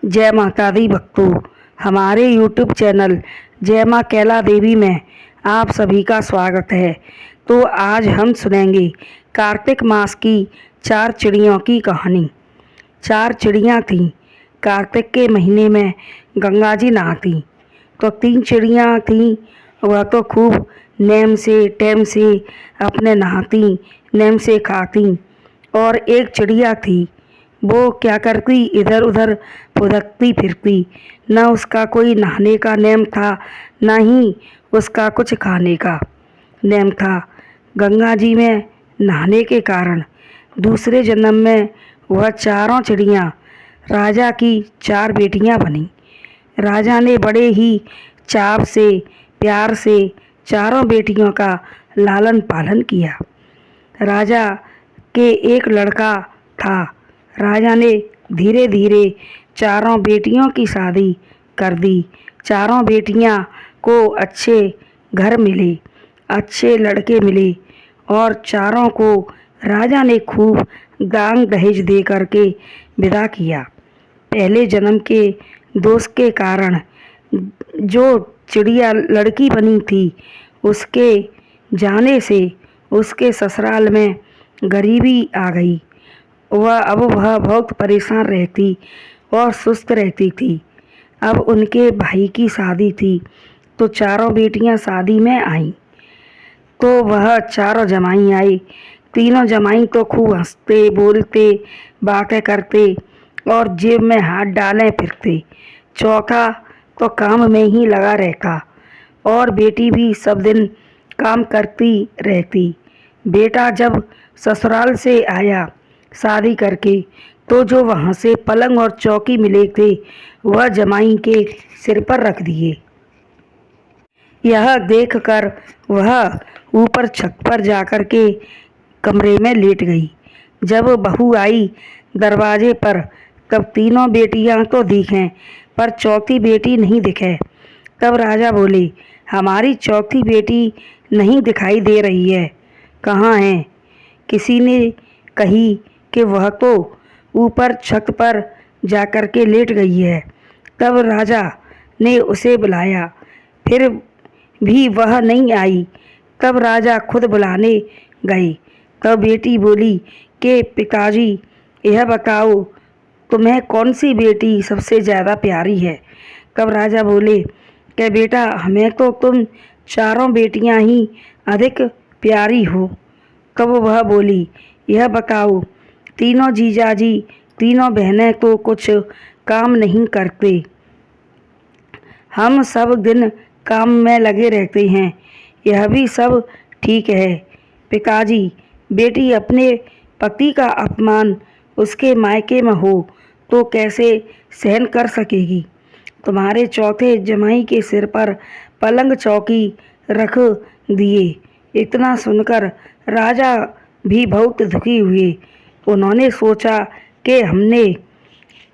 जय माता दी भक्तों, हमारे YouTube चैनल जय माँ कैला देवी में आप सभी का स्वागत है। तो आज हम सुनेंगे कार्तिक मास की 4 चिड़ियों की कहानी। 4 चिड़ियाँ थीं। कार्तिक के महीने में गंगा जी नहाती तो 3 चिड़ियाँ थीं। वह तो खूब नेम से टेम से अपने नहाती, नेम से खाती। और एक चिड़िया थी, वो क्या करती, इधर उधर फुदकती फिरती। न उसका कोई नहाने का नेम था, न ही उसका कुछ खाने का नेम था। गंगा जी में नहाने के कारण दूसरे जन्म में वह चारों चिड़ियाँ राजा की 4 बेटियाँ बनी। राजा ने बड़े ही चाव से, प्यार से चारों बेटियों का लालन पालन किया। राजा के एक लड़का था। राजा ने धीरे धीरे चारों बेटियों की शादी कर दी। चारों बेटियां को अच्छे घर मिले, अच्छे लड़के मिले और चारों को राजा ने खूब दान दहेज दे करके विदा किया। पहले जन्म के दोष के कारण जो चिड़िया लड़की बनी थी, उसके जाने से उसके ससुराल में गरीबी आ गई। वह बहुत परेशान रहती और सुस्त रहती थी। अब उनके भाई की शादी थी तो चारों बेटियां शादी में आईं। तो वह चारों जमाई आई। तीनों जमाई तो खूब हंसते बोलते बातें करते और जेब में हाथ डालें फिरते। चौथा तो काम में ही लगा रहता और बेटी भी सब दिन काम करती रहती। बेटा जब ससुराल से आया शादी करके तो जो वहाँ से पलंग और चौकी मिले थे वह जमाई के सिर पर रख दिए। यह देखकर वह ऊपर छत पर जाकर के कमरे में लेट गई। जब बहू आई दरवाजे पर तब तीनों बेटियां तो दिखें पर चौथी बेटी नहीं दिखे। तब राजा बोले, हमारी चौथी बेटी नहीं दिखाई दे रही है, कहाँ है? किसी ने कही कि वह तो ऊपर छत पर जाकर के लेट गई है। तब राजा ने उसे बुलाया, फिर भी वह नहीं आई। तब राजा खुद बुलाने गए। तब बेटी बोली कि पिताजी, यह बताओ तुम्हें कौन सी बेटी सबसे ज़्यादा प्यारी है? तब राजा बोले कि बेटा, हमें तो तुम चारों बेटियां ही अधिक प्यारी हो। तब वह बोली, यह बताओ, तीनों जीजाजी, तीनों बहनें तो कुछ काम नहीं करते, हम सब दिन काम में लगे रहते हैं। यह भी सब ठीक है पिताजी, बेटी अपने पति का अपमान उसके मायके में हो तो कैसे सहन कर सकेगी? तुम्हारे चौथे जमाई के सिर पर पलंग चौकी रख दिए। इतना सुनकर राजा भी बहुत दुखी हुए। उन्होंने सोचा कि हमने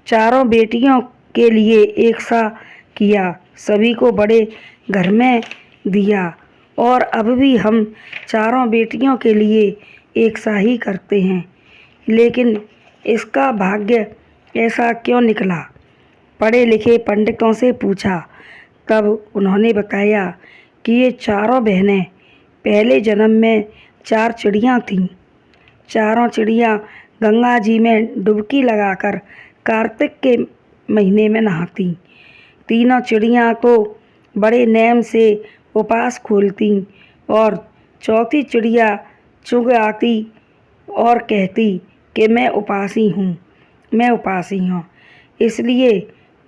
चारों बेटियों के लिए एक सा किया, सभी को बड़े घर में दिया और अब भी हम चारों बेटियों के लिए एक सा ही करते हैं, लेकिन इसका भाग्य ऐसा क्यों निकला? पढ़े लिखे पंडितों से पूछा। तब उन्होंने बताया कि ये चारों बहनें पहले जन्म में 4 चिड़ियाँ थीं। चारों चिड़ियाँ गंगा जी में डुबकी लगाकर कार्तिक के महीने में नहाती। तीनों चिड़ियाँ तो बड़े नेम से उपास खोलती और चौथी चिड़िया चुग आती और कहती कि मैं उपासी हूँ, मैं उपासी हूँ। इसलिए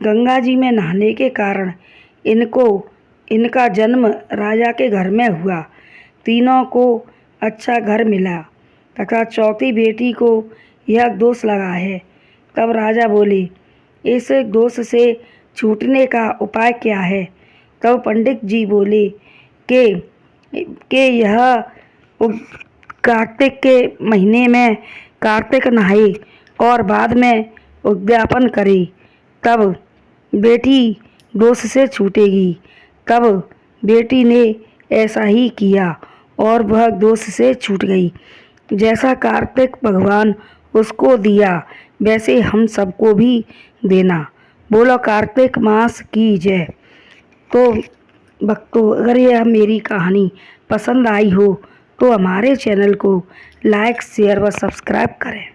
गंगा जी में नहाने के कारण इनका जन्म राजा के घर में हुआ। तीनों को अच्छा घर मिला तथा चौथी बेटी को यह दोष लगा है। तब राजा बोले, इस दोष से छूटने का उपाय क्या है? तब पंडित जी बोले कि यह कार्तिक के महीने में कार्तिक नहाए और बाद में उद्यापन करे, तब बेटी दोष से छूटेगी। तब बेटी ने ऐसा ही किया और वह दोष से छूट गई। जैसा कार्तिक भगवान उसको दिया वैसे हम सबको भी देना। बोलो कार्तिक मास की जय। तो भक्तों, अगर यह मेरी कहानी पसंद आई हो तो हमारे चैनल को लाइक, शेयर व सब्सक्राइब करें।